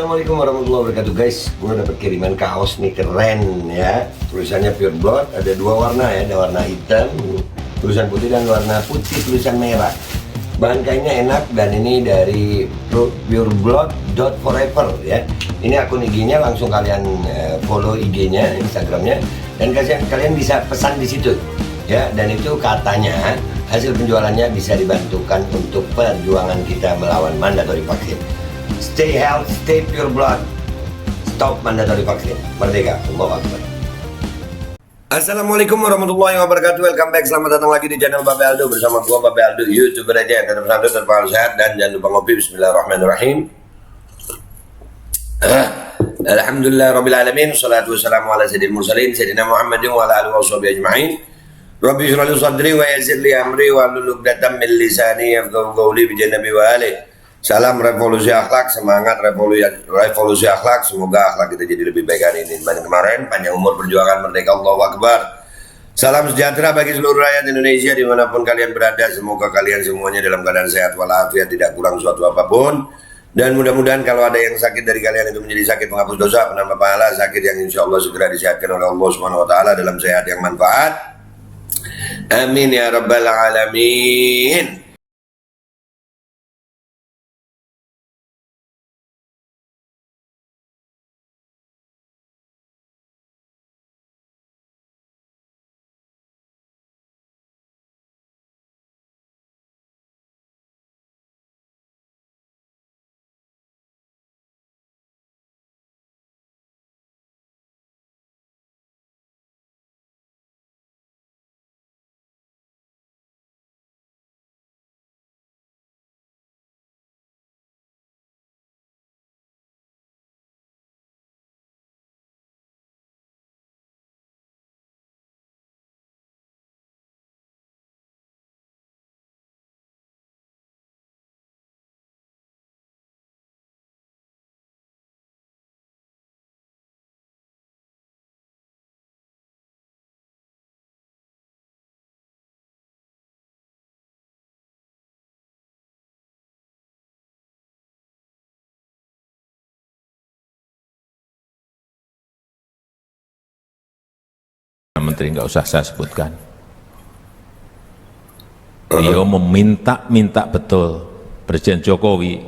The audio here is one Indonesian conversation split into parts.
Assalamualaikum warahmatullahi wabarakatuh guys. Gue dapet kiriman kaos nih, keren ya. Tulisannya Pure Blood, ada dua warna ya, ada warna hitam tulisan putih dan warna putih tulisan merah. Bahan kainnya enak dan ini dari pureblood.forever ya. Ini akun IG-nya, langsung kalian follow IG-nya, Instagram-nya, dan kalian bisa pesan di situ ya. Dan itu katanya hasil penjualannya bisa dibantukan untuk perjuangan kita melawan mandatory vaksin. Stay healthy, stay pure blood, stop mandatory vaksin. Merdeka, Allahu Akbar. Assalamualaikum warahmatullahi wabarakatuh. Welcome back, selamat datang lagi di channel Babe Aldo bersama gua Babe Aldo, YouTuber aja yang tetap santai, tetap sehat, dan jangan lupa ngopi. Bismillahirrahmanirrahim. Alhamdulillah rabbil alamin, salatu wassalamu ala sayyidil mursalin sayyidina Muhammadin wa ala alihi washabihi ajma'in. Rabbi shrah li sadri wa yassir li amri wa hlul 'uqdatam min lisani yafqahu qawli bi janabi wa ali. Salam revolusi akhlak, semangat revolusi akhlak. Semoga akhlak kita jadi lebih baik hari ini dibanding kemarin. Panjang umur, perjuangan, merdeka, Allahu Akbar. Salam sejahtera bagi seluruh rakyat Indonesia dimanapun kalian berada. Semoga kalian semuanya dalam keadaan sehat walafiat, tidak kurang suatu apapun. Dan mudah-mudahan kalau ada yang sakit dari kalian itu menjadi sakit penghapus dosa, penambah pahala, sakit yang insya Allah segera disehatkan oleh Allah Subhanahu Wa Taala dalam sehat yang manfaat. Amin ya rabbal alamin. Menteri nggak usah saya sebutkan. Beliau meminta betul Presiden Jokowi,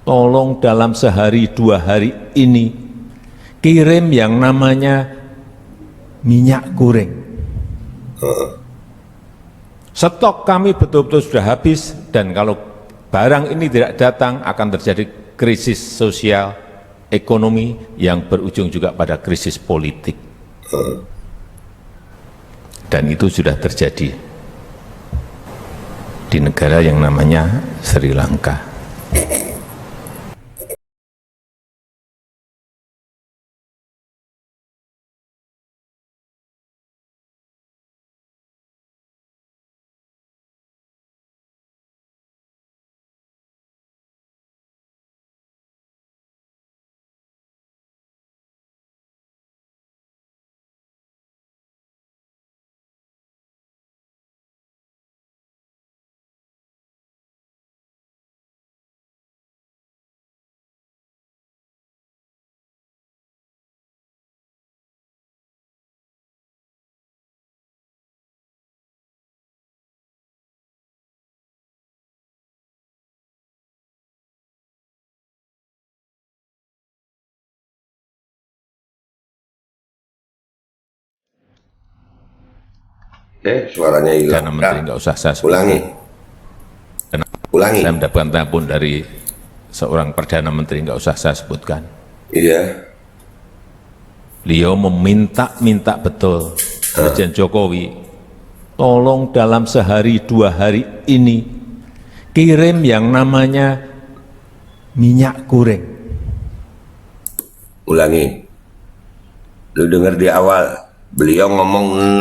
tolong dalam sehari dua hari ini kirim yang namanya minyak goreng. Stok kami betul-betul sudah habis, dan kalau barang ini tidak datang akan terjadi krisis sosial, ekonomi yang berujung juga pada krisis politik. Dan itu sudah terjadi di negara yang namanya Sri Lanka. Suaranya hilang. Karena Menteri nggak usah saya sebutkan. Ulangi. Saya mendapatkan telepon dari seorang Perdana Menteri, nggak usah saya sebutkan. Iya. Beliau meminta betul Presiden Jokowi, tolong dalam sehari dua hari ini kirim yang namanya minyak goreng. Ulangi. Lu dengar di awal beliau ngomong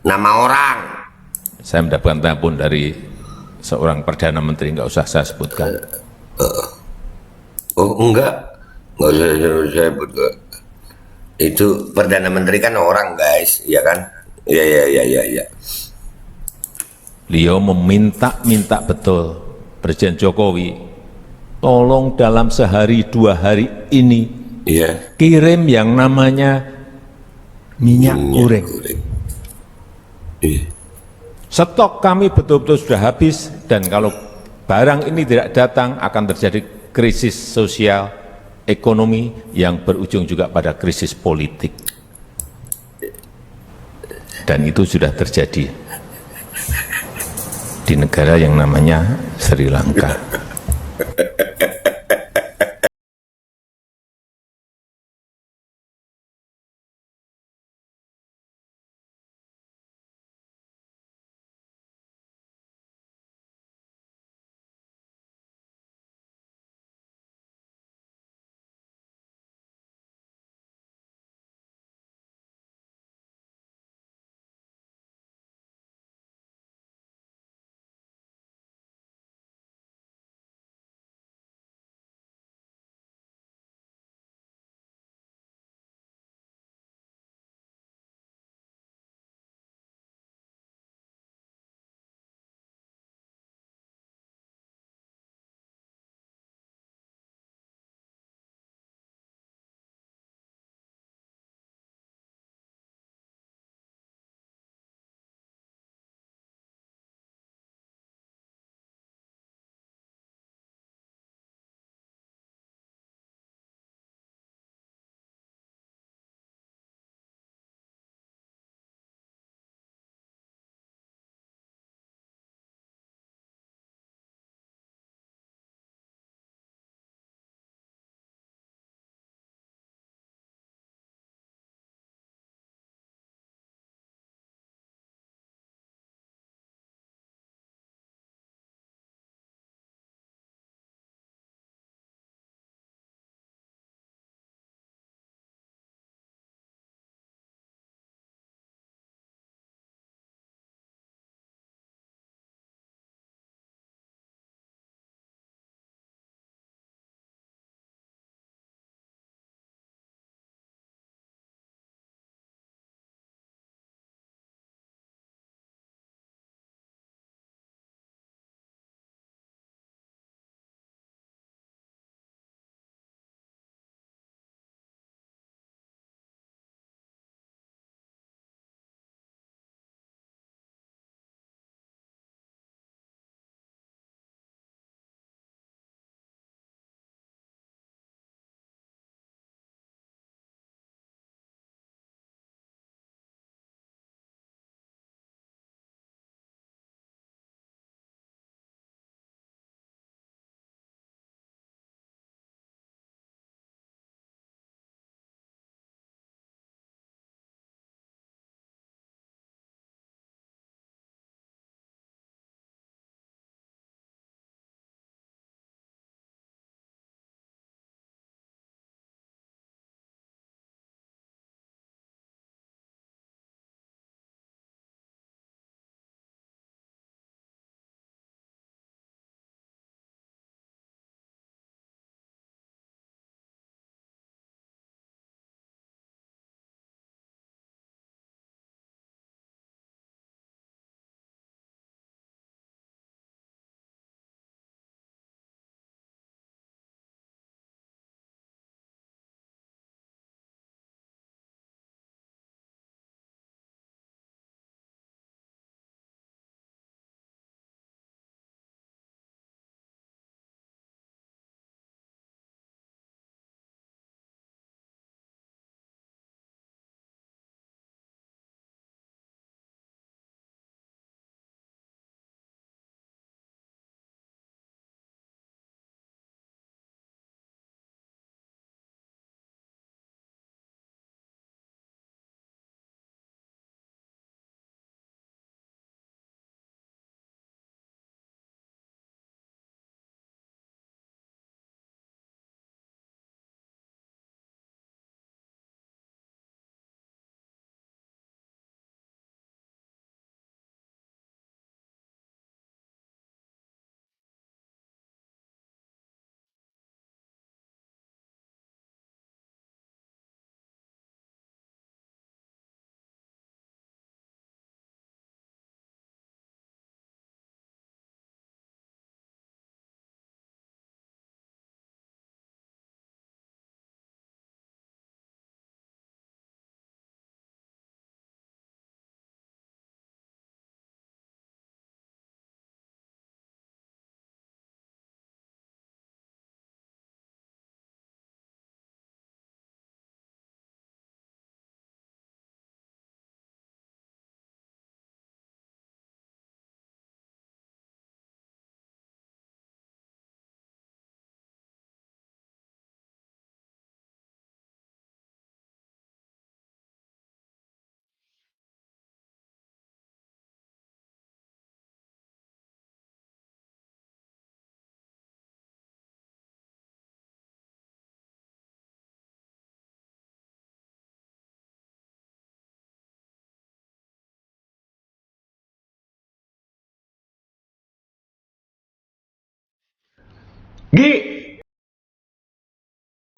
nama orang. Saya mendapatkan telepon dari seorang Perdana Menteri, nggak usah saya sebutkan. Oh enggak usah saya sebut. Itu Perdana Menteri kan orang guys, ya kan? Iya. Beliau meminta betul Presiden Jokowi, tolong dalam sehari 2 hari ini Iya. kirim yang namanya minyak goreng. Iya. Stok kami betul-betul sudah habis, dan kalau barang ini tidak datang akan terjadi krisis sosial, ekonomi yang berujung juga pada krisis politik. Dan itu sudah terjadi di negara yang namanya Sri Lanka.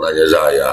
Tanya saya.